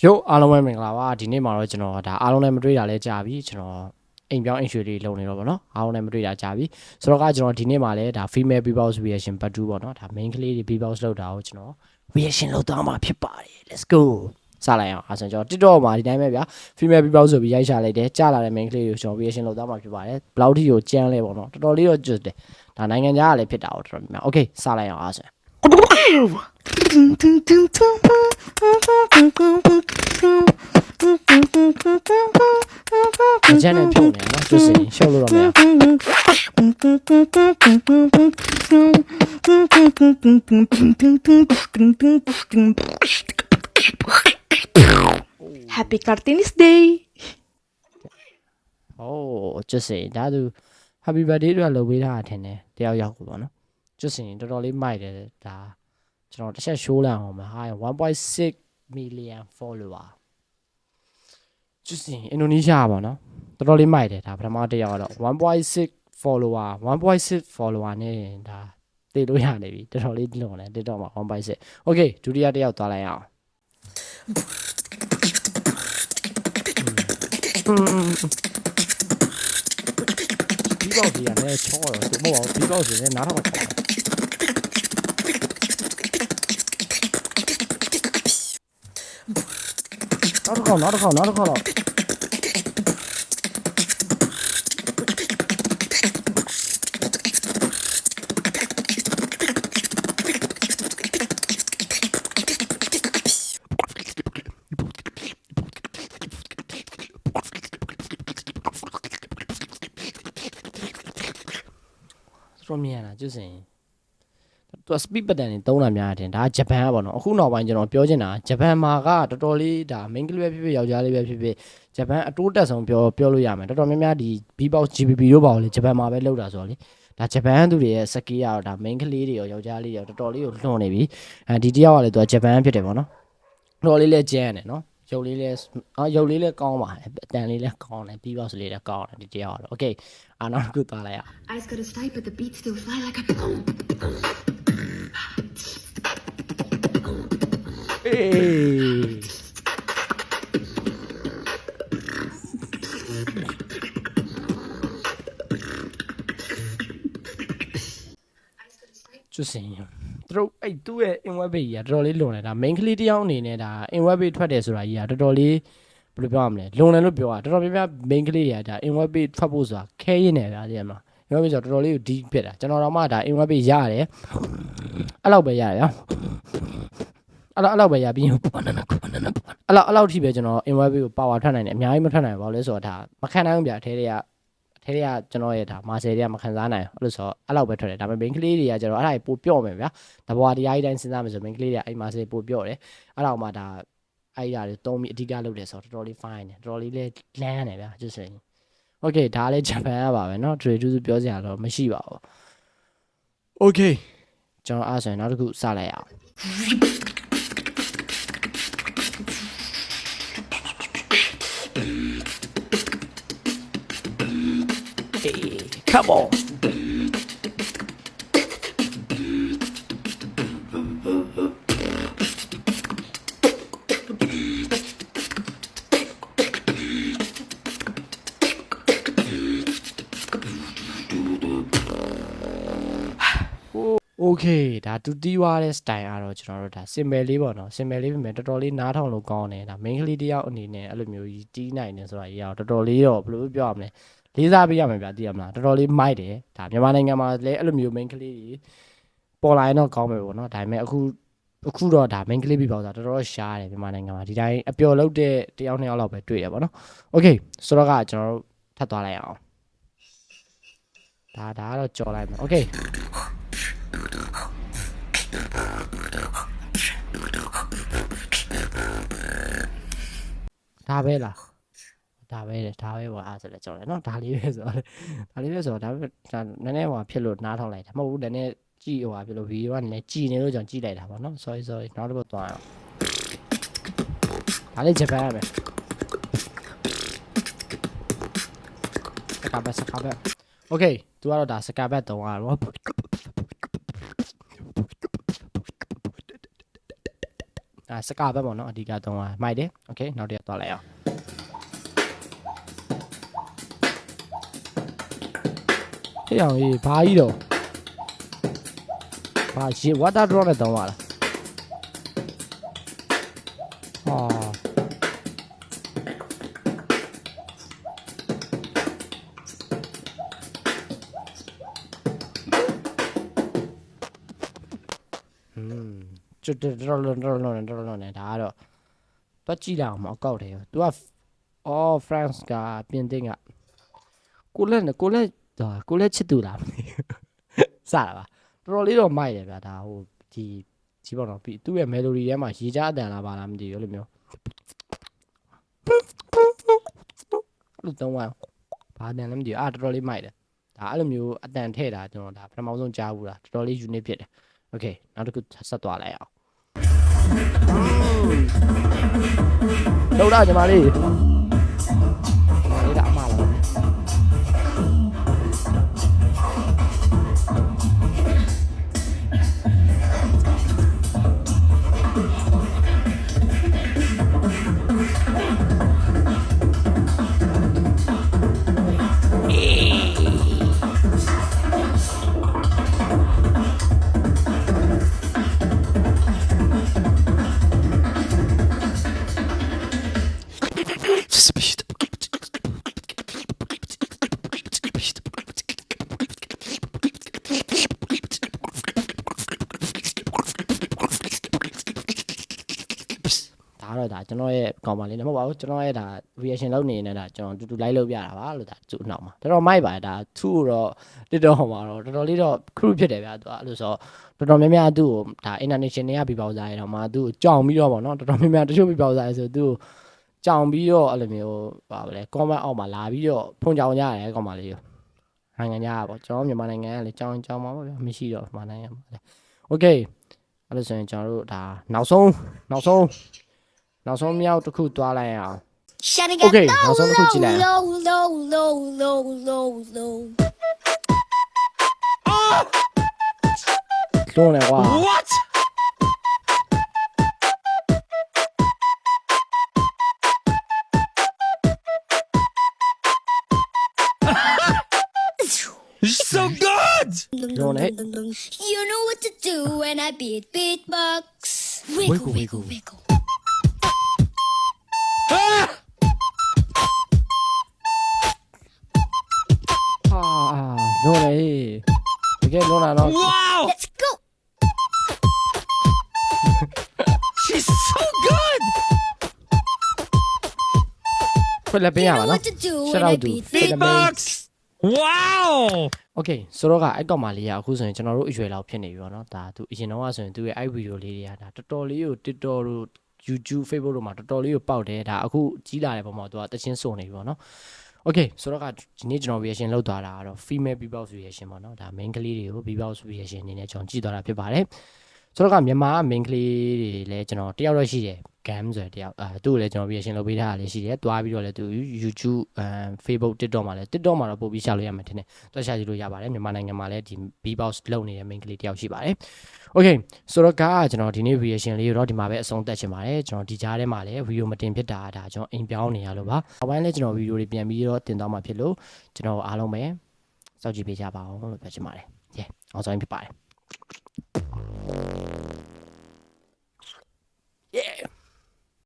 ရုပ်အားလုံးပဲမင်္ဂလာပါဒီနေ့မှာတော့ကျွန်တော်ဒါအားလုံးလည်းမတွေ့တာလဲကြာပြီကျွန်တော်အိမ်ပြောင်းအိမ်ရွှေလေးလုံနေတော့ဗောနော်အားလုံးလည်းမတွေ့တာကြာပြီဆိုတော့ကကျွန်တော်ဒီနေ့မှာလဲဒါ female beatbox reaction part 2ဗောနော်ဒါ main ကလေးတွေ beatbox လုပ်တာကိုကျွန်တော် reaction လုပ်သွားမှာဖြစ်ပါတယ် let's go စလိုက်အောင်အားဆိုကျွန်တော် TikTok မှာဒီတိုင်းပဲဗျာ female beatbox ဆိုပြီးရိုက်ချလိုက်တယ်ကြားလာတဲ့ main ကလေးတွေကိုကျွန်တော် reaction လုပ်သွားမှာဖြစ်ပါတယ်ဘယ်လောက်ထိကိုကြမ်းလဲဗောနော်တော်တော်လေးတော့ကျွတ်တယ်ဒါနိုင်ငံခြားကလည်းဖြစ်တာတော့တော်တော်များများ okay စလိုက်အောင်အားဆိုအကျဉ်းနဲ့ဖြုတ်နေနော်ကျွတ်စင်ရှုပ်လို့တော့မရ Happy Cartoonist Day โอ้ကျွတ်စင်ဒါသူ happy birthday တို့လုပ်ပေးတာထင်တယ်တယောက်ယောက်ကိုပေါ့နော်ကျွတ်စင်တော်တော်လေးမိုက်တယ်ဒါကျွန်တော်တစ်ချက် show လိုက်အောင်ပါဟာ 1.6 million follower ကျွတ်စင်အင်ဒိုနီးရှားပါနော်တော်တော်လေးမိုက်တယ်ဒါပထမတစ်ယောက်ကတော့1.6 follower 1.6 follower နဲ့ဒါသိလို့ရနေပြီတော်တော်လေးလွန်တယ် TikTok မှာ 1.6 okay ဒုတိယတစ်ယောက်သွားလိုက်အောင်ဒီဘောက်ကြီးရတယ်ချောတော့သူမဟုတ်ဘူးဒီဘောက်ကြီးလည်းနားထောင်ပါနောက်တစ်ခေါက်တော့တော်မြန်လာကျွတ်စင်သူ speed pattern တွေတုံးတာများတယ်ဒါဂျပန်ကပေါ့နော်အခုနောက်ပိုင်းကျွန်တော်ပြောချင်တာဂျပန်မှာကတော်တော်လေးဒါ main ကလေးပဲဖြစ်ဖြစ်ယောက်ျားလေးပဲဖြစ်ဖြစ်ဂျပန်အတိုးတက်ဆုံးပြောလို့ရမယ်တော်တော်များများဒီ beatbox GBB တို့ပါလို့လေဂျပန်မှာပဲလောက်တာဆိုတော့လေဒါဂျပန်သူတွေရဲ့စကီးကတော့ဒါ main ကလေးတွေရောယောက်ျားလေးတွေရောတော်တော်လေးကိုလွှန်နေပြီဒီတယောက်ကလည်းသူကဂျပန်ဖြစ်တယ်ပေါ့နော်တော်တော်လေးလည်းကျန်းတယ်နော်ရုပ်လေးလည်းကောင်းပါတယ်အတန်လေးလည်းကောင်းတယ် beatbox လေးလည်းကောင်းတယ်ဒီတယောက်ကတော့ okay နောက်တစ်ခုသွားလိုက်ရအောင် Eyes got a stipe, but the beats still fly like a boom. အေးကျွတ်စင်သူတို့အဲ့သူ့ရဲ့ in web page ကြီးကတော်တော်လေးလွန်တယ်ဒါ main ကလေးတစ်ယောက်အနေနဲ့ဒါ in web page ထွက်တယ်ဆိုတာကြီးကတော်တော်လေးဘယ်လိုပြောရမလဲလွန်တယ်လို့ပြောတာတော်တော်များများ main ကလေးတွေကဒါ in web page ထွက်ဖို့ဆိုတာခဲရင်းနေဗျာသိရမလား in web page ဆိုတော့တော်တော်လေးကို deep ဖြစ်တာကျွန်တော်တော့မှဒါ in web page ရတယ်အဲ့လောက်ပဲရတယ်ဗျာအဲ့လောက်ပဲရပြီးအဲ့လောက်ထိပဲကျွန်တော် in web page ကို power ထွက်နိုင်တယ်အများကြီးမထွက်နိုင်ပါဘူးလဲဆိုတော့ဒါမခံနိုင်ဘူးဗျာအထဲတွေကကျွန်တော်ရဲ့ဒါမာဆယ်တွေကမခံစားနိုင်ဘူးအဲ့လိုဆိုတော့အဲ့လောက်ပဲထွက်တယ်ဒါပေမဲ့ main ကလေးတွေကကျွန်တော်အဲ့ဒါပိုပြော့မယ်ဗျာတဘွားတရားကြီးတိုင်းစဉ်းစားမယ်ဆို main ကလေးတွေကအဲ့မာဆယ်ပိုပြော့တယ်အဲ့တော့မှဒါအဲ့ရတွေတုံးပြီးအဓိကလုပ်တယ်ဆိုတော့တော်တော်လေး fine တယ်တော်တော်လေးလဲလန်းတယ်ဗျာကျစင် okay ဒါလည်းဂျပန်ကပါပဲเนาะ trade သူပြောစရာတော့မရှိပါဘူး okay ကျွန်တော်အားဆိုရင်နောက်တစ်ခုစလိုက်ရအောင် Hey, come on. Okay ဒါတူတီးွားတဲ့ style ကတော့ကျွန်တော်တို့ဒါ symbol လေးပေါ့နော် symbol လေးပြင်မယ်တော်တော်လေးနားထောင်လို့ကောင်းတယ်ဒါ main ကလေးတယောက်အနေနဲ့အဲ့လိုမျိုးကြီးတီးနိုင်တယ်ဆိုတာကြီးတော်တော်လေးတော့ဘယ်လိုပြောရမလဲလေးစားပေးရမယ်ဗျာသိရမလားတော်တော်လေးမိုက်တယ်ဒါမြန်မာနိုင်ငံမှာလည်းအဲ့လိုမျိုး main ကလေးတွေပေါ်လာရင်တော့ကောင်းမယ်ပေါ့နော်ဒါပေမဲ့အခုတော့ဒါ main ကလေးပြပေါ့ဆိုတာတော်တော်ရှားတယ်မြန်မာနိုင်ငံမှာဒီတိုင်းအပျော်လုပ်တဲ့တယောက်နှစ်ယောက်လောက်ပဲတွေ့ရပေါ့နော် okay ဆိုတော့ကကျွန်တော်တို့ထပ်သွားလိုက်အောင်ဒါကတော့ကြော်လိုက်မယ် okayဒါပဲလားဒါပဲပေါ့အားဆိုလဲကြော်တယ်เนาะဒါလေးပဲဆိုတော့ဒါနည်းနည်းဟိုဖြစ်လို့နားထောင်လိုက်တာမဟုတ်ဘူးနည်းနည်းကြည့်ဟိုဖြစ်လို့ဗီဒီယိုကနည်းနည်းကြည်နေလို့ကြောင့်ကြည့်လိုက်တာပေါ့เนาะ sorry နောက်တစ်ပုတ်သွားအောင်ဒါလေးဂျပန်ရမယ်စကားဘက် okay သူကတော့ဒါစကားဘက်တုံးอ่ะတော့ စကားပဲပေါ့နော်အဓိကသုံးတာမိုက်တယ်โอเคနောက်တစ်ရက်သွားလိုက်အောင်ဟေ့အောင်ကြီးဘာကြီးတော့ဘာရေ water drop နဲ့သုံးရလားကျွတ်တော်လုံးနေတာကတော့တွက်ကြည့်လိုက်အောင်မအကောက်တယ်သူကအော် France ကပြင်သစ်ကကိုလက်ချစ်သူလားမသိဘူးစတာပါတော်တော်လေးတော့မိုက်တယ်ဗျာဒါဟိုဒီပေါ့နော်ပြီးသူ့ရဲ့ melody ထဲမှာရေချအတန်လားပါလားမသိဘူးလို့မျိုးလို့တော့ဘာတန်လဲမသိဘူးတော်တော်လေးမိုက်တယ်ဒါအဲ့လိုမျိုးအတန်ထည့်တာကျွန်တော်ဒါပထမဆုံးကြားဘူးလားတော်တော်လေး unique ဖြစ်တယ်โอเคနောက်တစ်ခုဆက်သွားလိုက်အောင်လောက်တော့ညီမလေးဒါအမလားဒါကျွန်တော်ရဲ့ကောင်ပါလေးမဟုတ်ပါဘူးကျွန်တော်ရဲ့ဒါ reaction လုပ်နေနေတာကျွန်တော်တူတူ live လုပ်ပြတာပါလို့ဒါသူ့နောက်မှာတော်တော်မိုက်ပါဒါသူ့တော့တစ်တော်ဟောမှာတော့တော်တော်လေးတော့ crew ဖြစ်တယ်ဗျာသူအဲ့လိုဆိုတော်တော်များများသူ့ကိုဒါ international ကပြပေါစားရတော့မှသူ့ကိုကြောင်ပြီးတော့ဗောနော်တော်တော်များများတချို့ပြပေါစားရဆိုသူ့ကိုကြောင်ပြီးတော့အဲ့လိုမျိုးပါဗလဲ comment အောက်မှာလာပြီးတော့ဖုန်ကြောင်ကြရတယ်ကောင်ပါလေးနိုင်ငံခြားကဗောကျွန်တော်မြန်မာနိုင်ငံကလည်းကြောင်ပါဗောဗျာမရှိတော့မြန်မာနိုင်ငံမှာလေ okay အဲ့လိုဆိုရင်ကျွန်တော်တို့ဒါနောက်ဆုံးမြောက်တစ်ခုသွားလိုက်အောင် Okay နောက်ဆုံးတစ်ခုကြည့်လိုက်အောင်လုံးနေကွာ What So good! Don't it? You know what to do when I beatbox. Wiggle, wiggle, wiggle. No way. Again, no. Wow! Let's go. She's so good! Quella You piano, know no? what to do Shout when I out to Beatbox! Wow! Okay ဆိုတော့အဲ့ကောင်မလေးကအခုဆိုရင်ကျွန်တော်တို့အရွယ်လောက်ဖြစ်နေပြီပေါ့နော်ဒါသူအရင်တော့ဆိုရင်သူရဲ့အဲ့ဗီဒီယိုလေးတွေကဒါတော်တော်လေးကို TikTok တို့ YouTube Facebook တို့မှာတော်တော်လေးကိုပေါက်တယ်ဒါအခုကြီးလာတဲ့ပုံမှာသူကတချင်းစုံနေပြီပေါ့နော် Okay ဆိုတော့ကဒီနေ့ကျွန်တော် reaction လုပ်သွားတာကတော့ female beatbox reaction ပေါ့နော်ဒါ main ကလေးတွေကို beatbox reaction အနေနဲ့ကျွန်တော်ကြည့်သွားတာဖြစ်ပါတယ်ဆိုတော့ကမြန်မာ main ကလေးတွေလည်းကျွန်တော်တယောက်တော့ရှိတယ် gam ဆိုတဲ့တယောက်သူ့ကိုလည်းကျွန်တော် reaction လုပ်ပေးထားတာလည်းရှိတယ်တွားပြီးတော့လည်းသူ YouTube Facebook TikTok မှာလည်း TikTok မှာတော့ပို့ပြီးရှာလို့ရမှာထင်တယ်တွားရှာကြည့်လို့ရပါတယ်မြန်မာနိုင်ငံမှာလည်းဒီ beatbox လုပ်နေတဲ့ main ကလေးတယောက်ရှိပါတယ် Okay ဆိုတော့ကကျွန်တော်ဒီနေ့ reaction လေးကိုတော့ဒီမှာပဲအဆုံးသတ်ချင်ပါတယ်ကျွန်တော်ဒီကြားထဲမှာလည်း video မတင်ဖြစ်တာဒါကျွန်တော်အိမ်ပြောင်းနေရလို့ပါနောက်ပိုင်းလည်းကျွန်တော် video တွေပြန်ပြီးတော့တင်သွားမှာဖြစ်လို့ကျွန်တော်အားလုံးပဲစောင့်ကြည့်ပေးကြပါအောင်လို့ပြောချင်ပါတယ် Yeah အောင်ဆောင်ဖြစ်ပါတယ်